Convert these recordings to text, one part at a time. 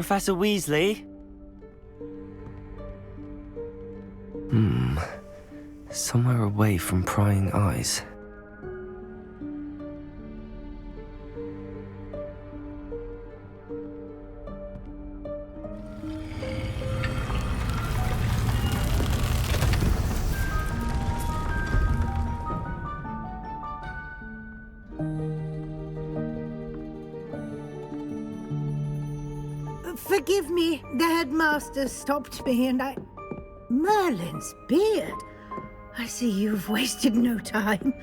Professor Weasley? Somewhere away from prying eyes. Forgive me, the headmaster stopped me and I... Merlin's beard. I see you've wasted no time.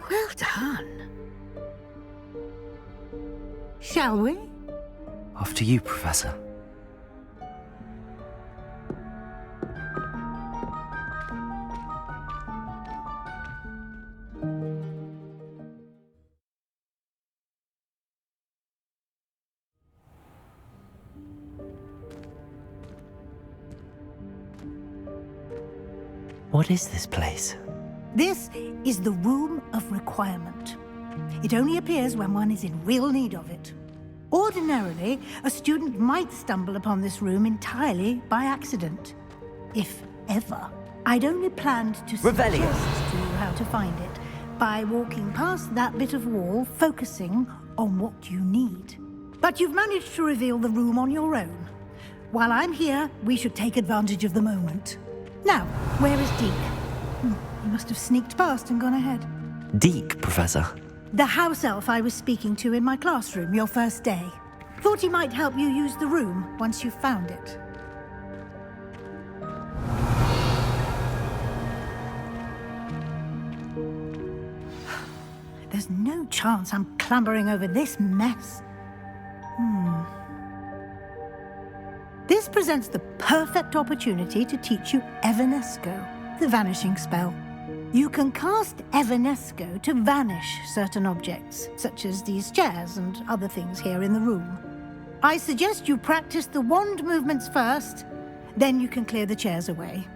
Well done. Shall we? After you, Professor. What is this place? This is the Room of Requirement. It only appears when one is in real need of it. Ordinarily, a student might stumble upon this room entirely by accident. If ever. I'd only planned to suggest to you how to find it by walking past that bit of wall, focusing on what you need. But you've managed to reveal the room on your own. While I'm here, we should take advantage of the moment. Now, where is Deke? He must have sneaked past and gone ahead. Deke, Professor. The house elf I was speaking to in my classroom your first day. Thought he might help you use the room once you've found it. There's no chance I'm clambering over this mess. This presents the perfect opportunity to teach you Evanesco, the vanishing spell. You can cast Evanesco to vanish certain objects, such as these chairs and other things here in the room. I suggest you practice the wand movements first, then you can clear the chairs away.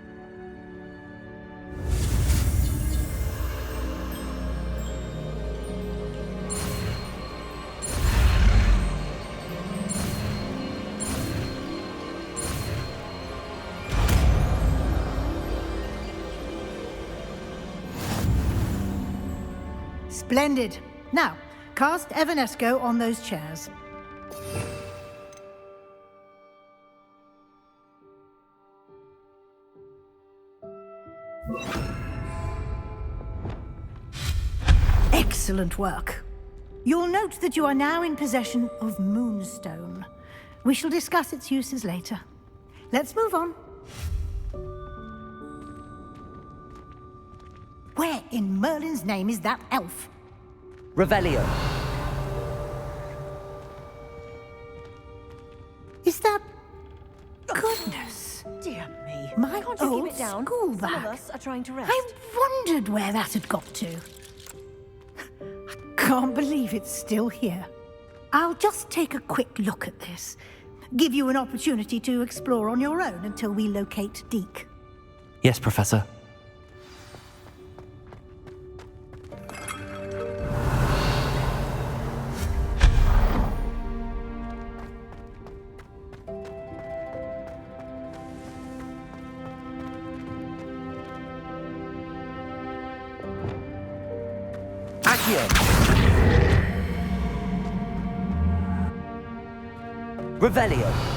Splendid. Now, cast Evanesco on those chairs. Excellent work. You'll note that you are now in possession of Moonstone. We shall discuss its uses later. Let's move on. Where in Merlin's name is that elf? Revelio. Is that... Goodness! Dear me. My Can't you old keep it down? school Some of bag. us are trying to rest. I wondered where that had got to. I can't believe it's still here. I'll just take a quick look at this. Give you an opportunity to explore on your own until we locate Deke. Yes, Professor. Revelio.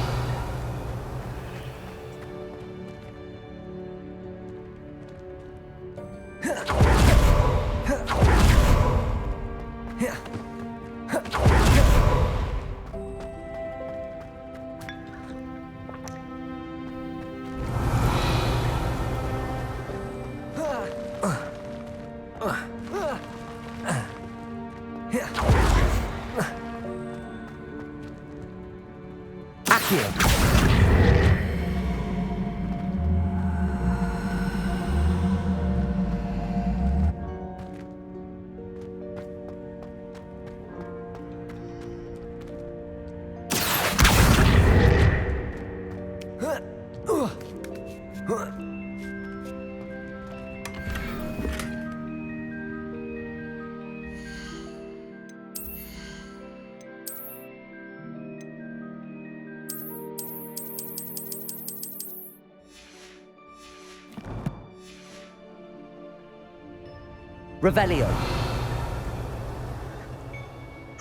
Revelio.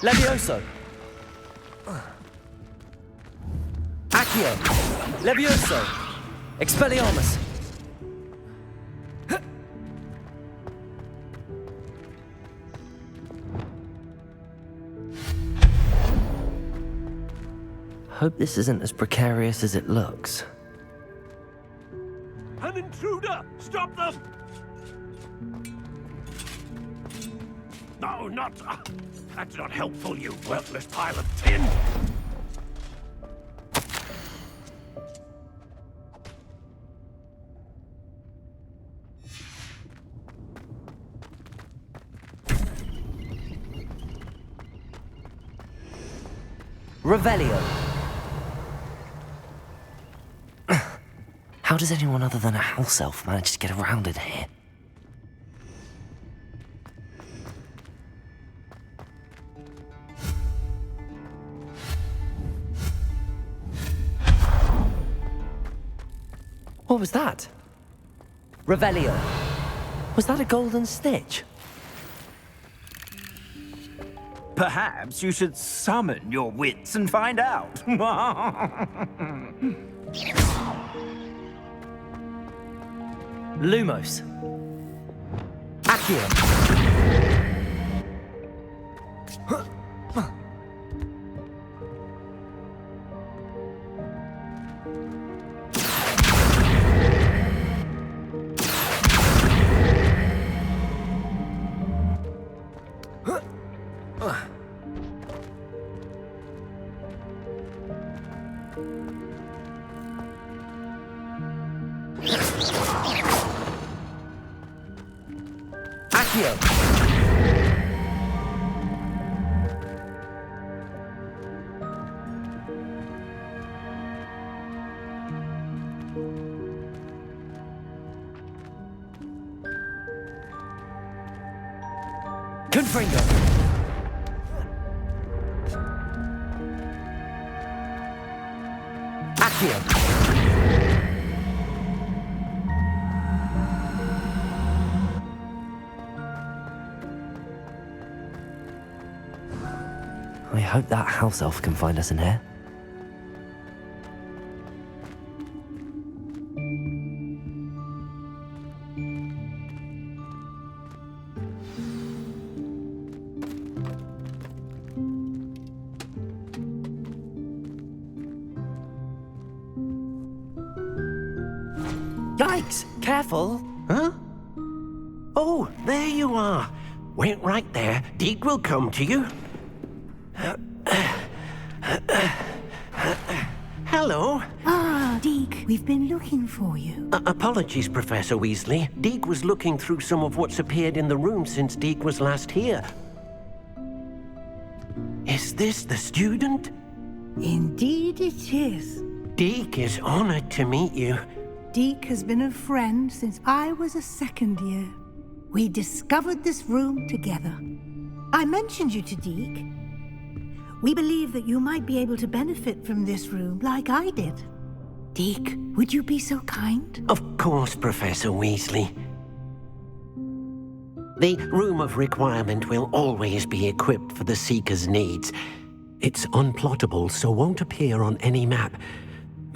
Levioso. Accio. Levioso. Expelliarmus. Hope this isn't as precarious as it looks. An intruder! Stop them! No, not... that's not helpful, you worthless pile of tin! Revelio. How does anyone other than a house elf manage to get around in here? What was that? Revelio. Was that a golden stitch? Perhaps you should summon your wits and find out. Lumos. Accio. Accio. Confringo. Accio. I hope that house elf can find us in here. Yikes! Careful! Huh? Oh, there you are. Wait right there. Deek will come to you. Hello. Ah, Deke, we've been looking for you. Apologies, Professor Weasley. Deek was looking through some of what's appeared in the room since Deek was last here. Is this the student? Indeed it is. Deek is honored to meet you. Deke has been a friend since I was a second year. We discovered this room together. I mentioned you to Deke. We believe that you might be able to benefit from this room like I did. Deke, would you be so kind? Of course, Professor Weasley. The Room of Requirement will always be equipped for the Seeker's needs. It's unplottable, so won't appear on any map.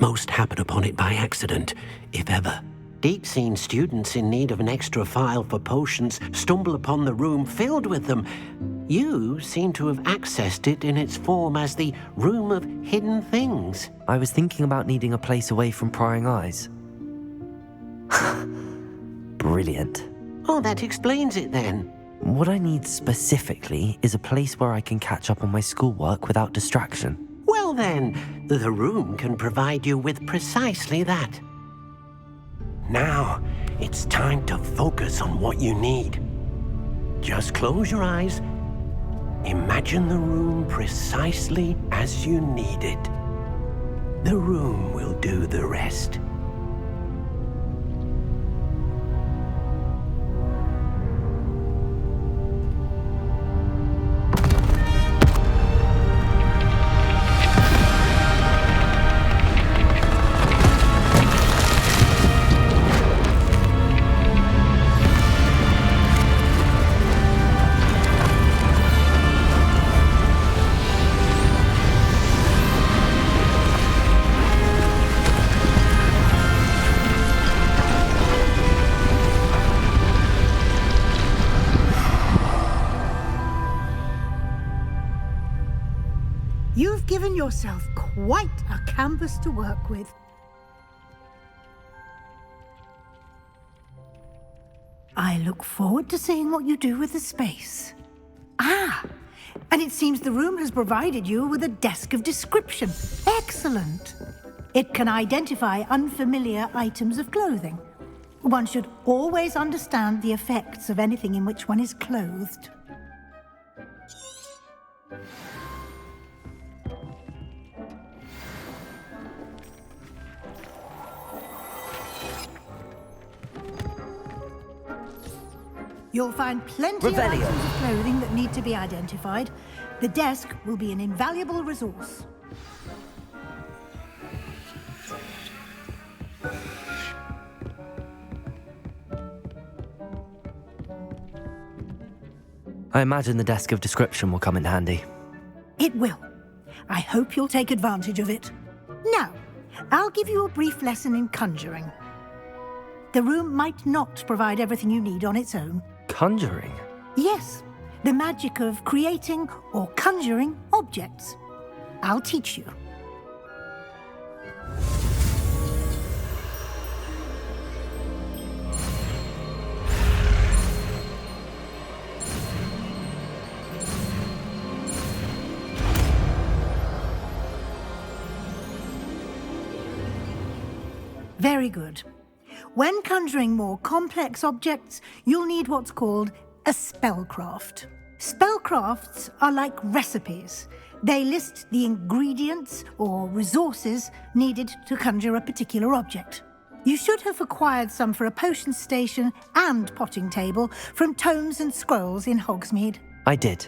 Most happen upon it by accident, if ever. Deke's seen students in need of an extra file for potions stumble upon the room filled with them. You seem to have accessed it in its form as the Room of Hidden Things. I was thinking about needing a place away from prying eyes. Brilliant. Oh, that explains it then. What I need specifically is a place where I can catch up on my schoolwork without distraction. Well then, the room can provide you with precisely that. Now, it's time to focus on what you need. Just close your eyes. Imagine the room precisely as you need it. The room will do the rest. given yourself quite a canvas to work with. I look forward to seeing what you do with the space. Ah, and it seems the room has provided you with a desk of description. Excellent. It can identify unfamiliar items of clothing. One should always understand the effects of anything in which one is clothed. You'll find plenty of Revelio. items of clothing that need to be identified. The desk will be an invaluable resource. I imagine the desk of description will come in handy. It will. I hope you'll take advantage of it. Now, I'll give you a brief lesson in conjuring. The room might not provide everything you need on its own. Conjuring? Yes, the magic of creating or conjuring objects. I'll teach you. Very good. When conjuring more complex objects, you'll need what's called a spellcraft. Spellcrafts are like recipes. They list the ingredients or resources needed to conjure a particular object. You should have acquired some for a potion station and potting table from tomes and scrolls in Hogsmeade. I did.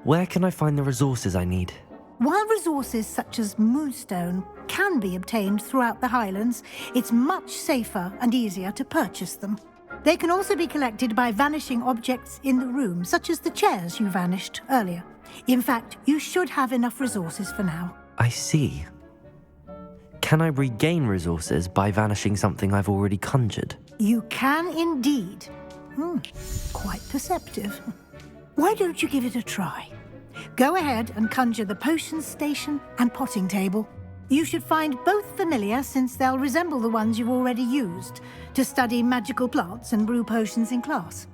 Where can I find the resources I need? While resources such as moonstone can be obtained throughout the Highlands, it's much safer and easier to purchase them. They can also be collected by vanishing objects in the room, such as the chairs you vanished earlier. In fact, you should have enough resources for now. I see. Can I regain resources by vanishing something I've already conjured? You can indeed. Quite perceptive. Why don't you give it a try? Go ahead and conjure the potion station and potting table. You should find both familiar, since they'll resemble the ones you've already used to study magical plants and brew potions in class.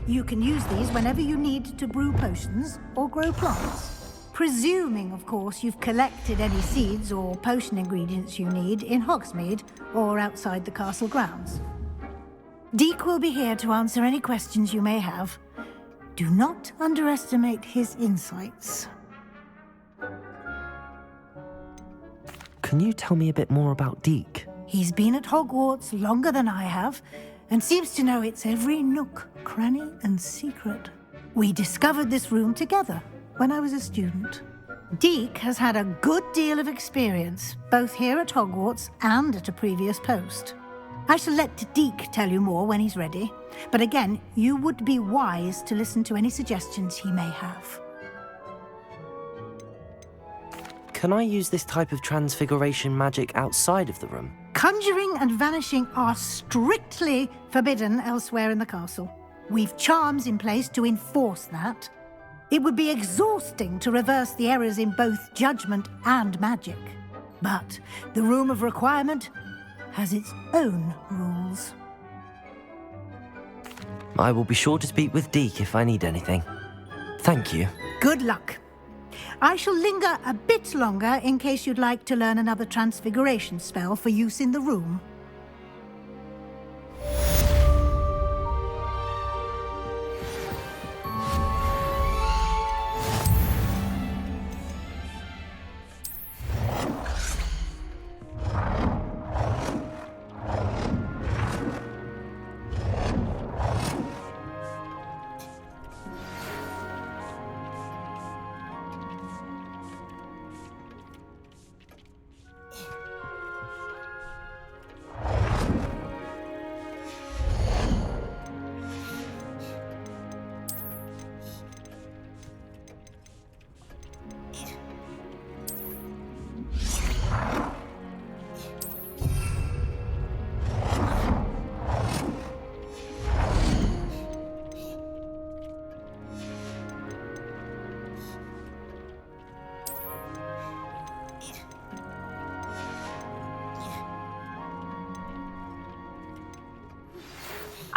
You can use these whenever you need to brew potions or grow plants. Presuming, of course, you've collected any seeds or potion ingredients you need in Hogsmeade or outside the castle grounds. Deek will be here to answer any questions you may have. Do not underestimate his insights. Can you tell me a bit more about Deek? He's been at Hogwarts longer than I have, and seems to know its every nook, cranny, and secret. We discovered this room together when I was a student. Deek has had a good deal of experience, both here at Hogwarts and at a previous post. I shall let Deek tell you more when he's ready, but again, you would be wise to listen to any suggestions he may have. Can I use this type of transfiguration magic outside of the room? Conjuring and vanishing are strictly forbidden elsewhere in the castle. We've charms in place to enforce that. It would be exhausting to reverse the errors in both judgment and magic. But the Room of Requirement has its own rules. I will be sure to speak with Deek if I need anything. Thank you. Good luck. I shall linger a bit longer in case you'd like to learn another transfiguration spell for use in the room.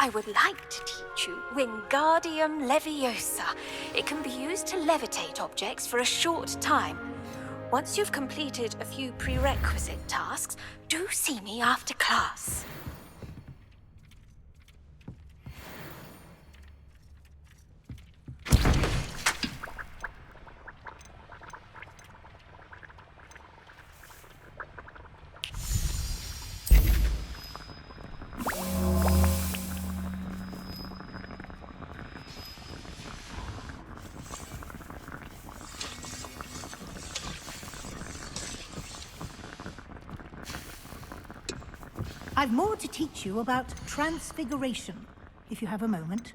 I would like to teach you Wingardium Leviosa. It can be used to levitate objects for a short time. Once you've completed a few prerequisite tasks, do see me after class. I've more to teach you about transfiguration, if you have a moment.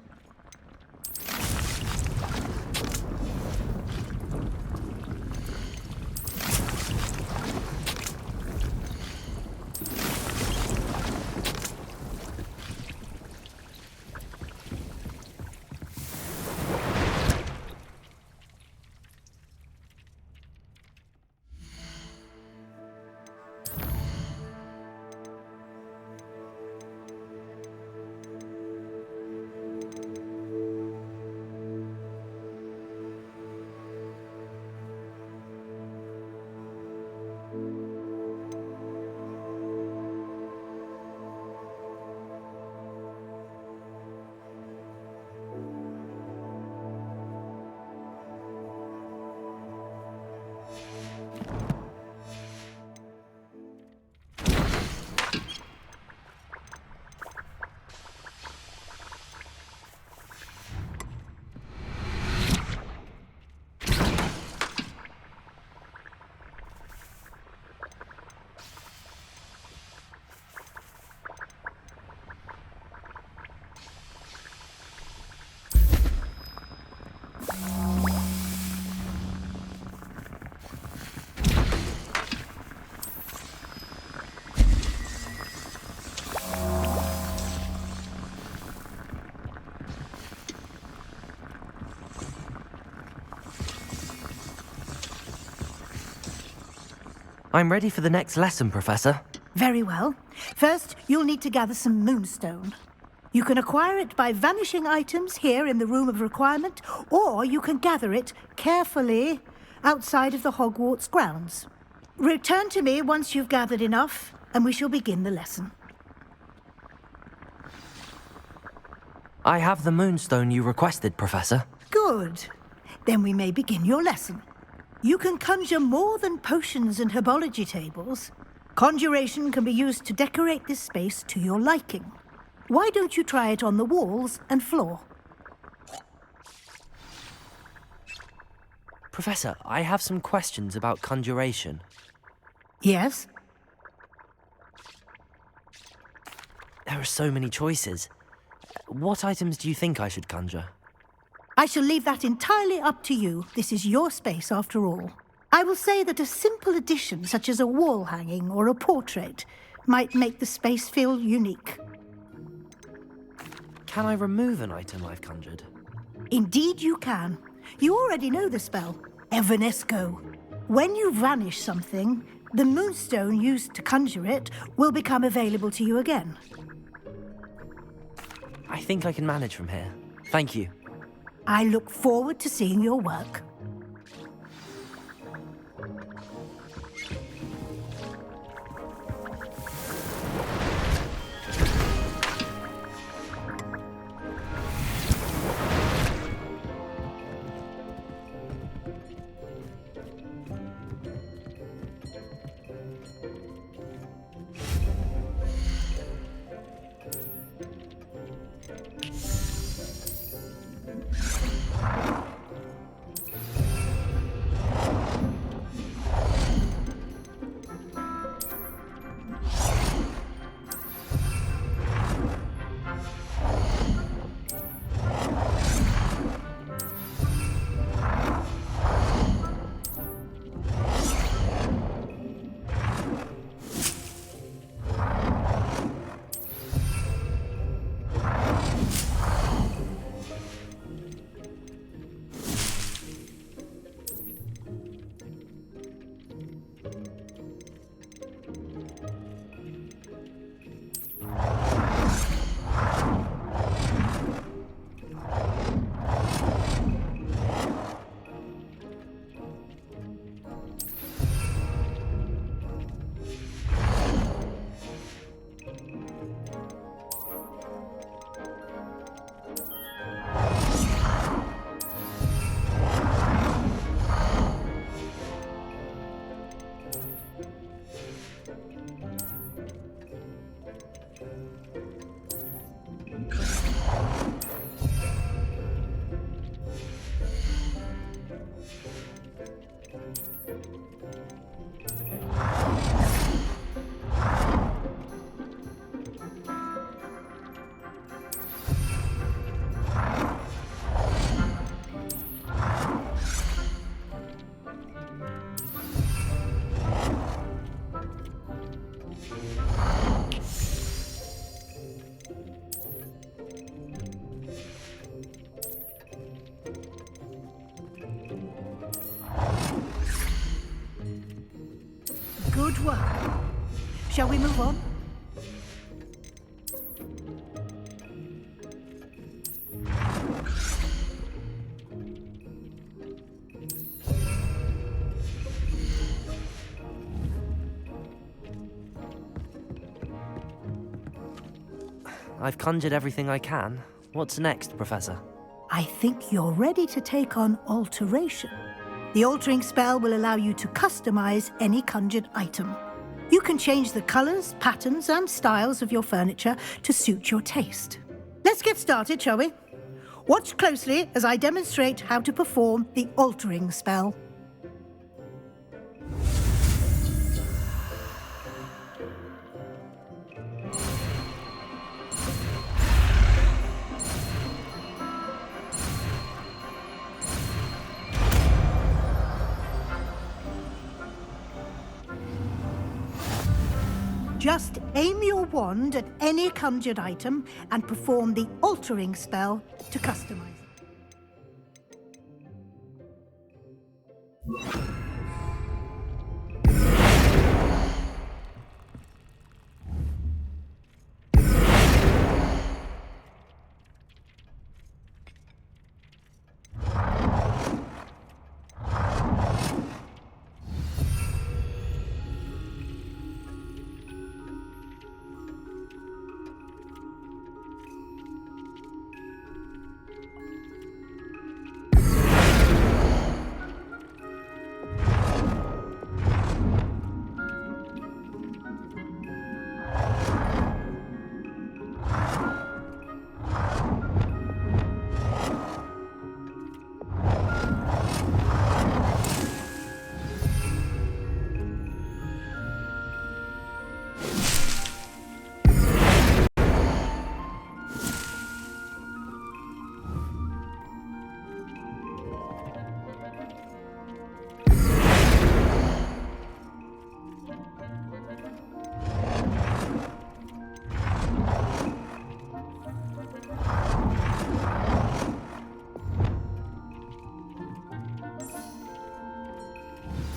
I'm ready for the next lesson, Professor. Very well. First, you'll need to gather some moonstone. You can acquire it by vanishing items here in the Room of Requirement, or you can gather it carefully outside of the Hogwarts grounds. Return to me once you've gathered enough, and we shall begin the lesson. I have the moonstone you requested, Professor. Good. Then we may begin your lesson. You can conjure more than potions and herbology tables. Conjuration can be used to decorate this space to your liking. Why don't you try it on the walls and floor? Professor, I have some questions about conjuration. Yes? There are so many choices. What items do you think I should conjure? I shall leave that entirely up to you. This is your space, after all. I will say that a simple addition, such as a wall hanging or a portrait, might make the space feel unique. Can I remove an item I've conjured? Indeed you can. You already know the spell, Evanesco. When you vanish something, the moonstone used to conjure it will become available to you again. I think I can manage from here. Thank you. I look forward to seeing your work. Good work. Shall we move on? I've conjured everything I can. What's next, Professor? I think you're ready to take on alteration. The altering spell will allow you to customize any conjured item. You can change the colors, patterns, and styles of your furniture to suit your taste. Let's get started, shall we? Watch closely as I demonstrate how to perform the altering spell. Just aim your wand at any conjured item and perform the altering spell to customize it.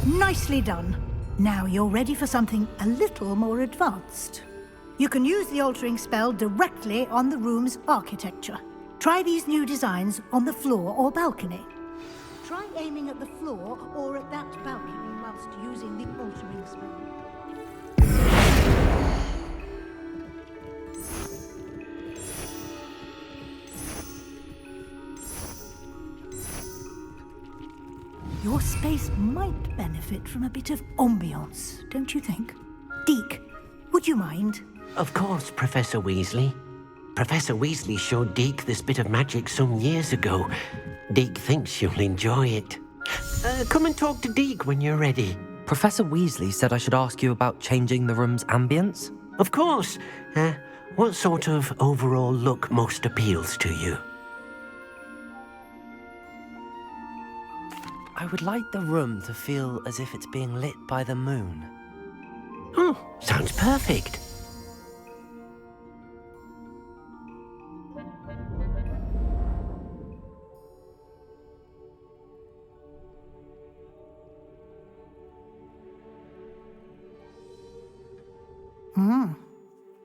Nicely done. Now you're ready for something a little more advanced. You can use the altering spell directly on the room's architecture. Try these new designs on the floor or balcony. Try aiming at the floor or at that balcony whilst using the altering spell. Your space might benefit from a bit of ambiance, don't you think? Deke, would you mind? Of course, Professor Weasley. Professor Weasley showed Deke this bit of magic some years ago. Deke thinks you'll enjoy it. Come and talk to Deke when you're ready. Professor Weasley said I should ask you about changing the room's ambience. Of course. What sort of overall look most appeals to you? I would like the room to feel as if it's being lit by the moon. Oh, sounds perfect.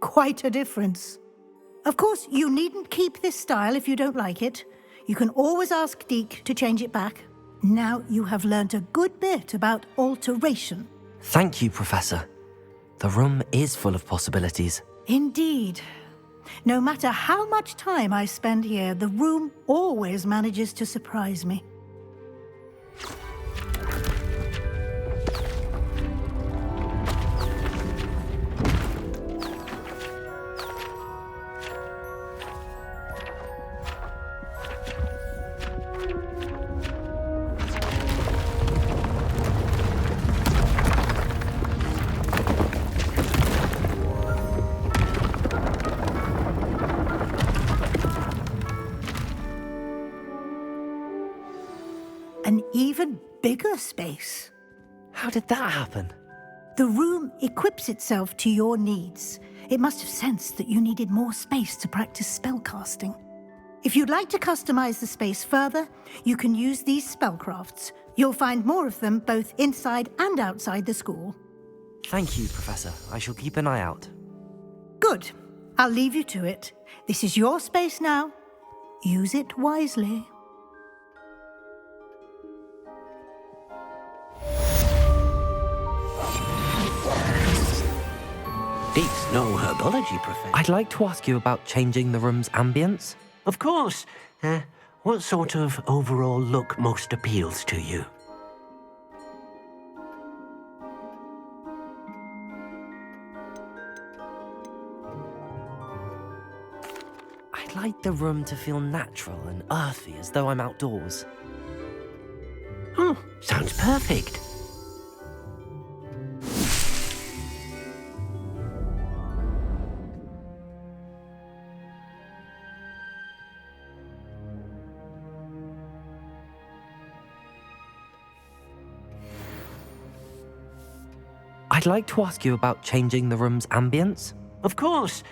Quite a difference. Of course, you needn't keep this style if you don't like it. You can always ask Deke to change it back. Now you have learnt a good bit about alteration. Thank you, Professor. The room is full of possibilities. Indeed. No matter how much time I spend here, the room always manages to surprise me. An even bigger space. How did that happen? The room equips itself to your needs. It must have sensed that you needed more space to practice spellcasting. If you'd like to customize the space further, you can use these spellcrafts. You'll find more of them both inside and outside the school. Thank you, Professor. I shall keep an eye out. Good. I'll leave you to it. This is your space now. Use it wisely. Deke's no herbology professor. I'd like to ask you about changing the room's ambience. Of course. What sort of overall look most appeals to you? I'd like the room to feel natural and earthy, as though I'm outdoors. Oh, sounds perfect. I'd like to ask you about changing the room's ambience. Of course.